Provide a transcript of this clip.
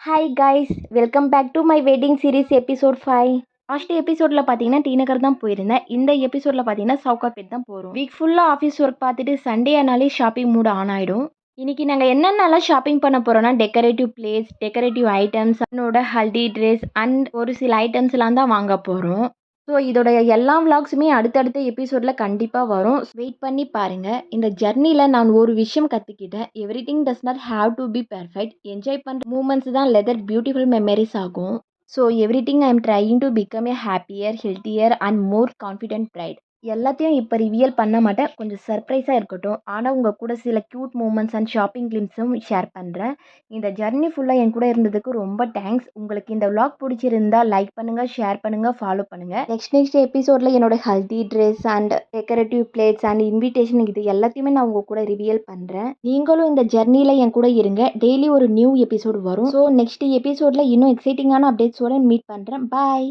Hi guys, welcome back to my wedding series episode 5. Last எபிசோடில் பார்த்தீங்கன்னா டீநகர் தான் போயிருந்தேன். இந்த எபிசோடில் பார்த்தீங்கன்னா சவுகாப்பேட் தான் போகிறோம். வீக் ஃபுல்லாக ஆஃபீஸ் ஒர்க் பார்த்துட்டு சண்டே ஆனாலே ஷாப்பிங் மூட் ஆன் ஆகிடும். இன்றைக்கி நாங்கள் என்னென்னலாம் ஷாப்பிங் பண்ண போகிறோன்னா டெக்கரேட்டிவ் பிளேட்ஸ், டெக்கரேட்டிவ் ஐட்டம்ஸ், என்னோட ஹல்தி ட்ரெஸ் அண்ட் ஒரு சில ஐட்டம்ஸ்லாம் தான் வாங்க போகிறோம். ஸோ இதோடைய எல்லா விளாக்ஸுமே அடுத்தடுத்த எபிசோடில் கண்டிப்பாக வரும். வெயிட் பண்ணி பாருங்கள். இந்த ஜர்னியில் நான் ஒரு விஷயம் கற்றுக்கிட்டேன். Everything does not have to be perfect. Enjoy பண்ணுற மூமெண்ட்ஸ் தான் லெதர் பியூட்டிஃபுல் மெமரிஸ் ஆகும். So everything I am trying to become a happier, healthier and more confident bride. எல்லாத்தையும் இப்போ ரிவியல் பண்ண மாட்டேன், கொஞ்சம் சர்ப்ரைஸாக இருக்கட்டும். ஆனால் உங்கள் கூட சில க்யூட் மூமெண்ட்ஸ் அண்ட் ஷாப்பிங் கிளிம்ஸும் ஷேர் பண்ணுறேன். இந்த ஜர்னி ஃபுல்லாக என் கூட இருந்ததுக்கு ரொம்ப தேங்க்ஸ். உங்களுக்கு இந்த vlog பிடிச்சிருந்தா லைக் பண்ணுங்கள், ஷேர் பண்ணுங்கள், ஃபாலோ பண்ணுங்கள். நெக்ஸ்ட் எபிசோடில் என்னோட healthy dress and decorative plates and invitation இது எல்லாத்தையுமே நான் உங்கள் கூட ரிவியல் பண்ணுறேன். நீங்களும் இந்த ஜர்னியில் என் கூட இருங்க. டெய்லி ஒரு நியூ எபிசோடு வரும். ஸோ நெக்ஸ்ட் எபிசோடில் இன்னும் எக்ஸைட்டிங்கான அப்டேட்ஸோடு மீட் பண்ணுறேன். பாய்.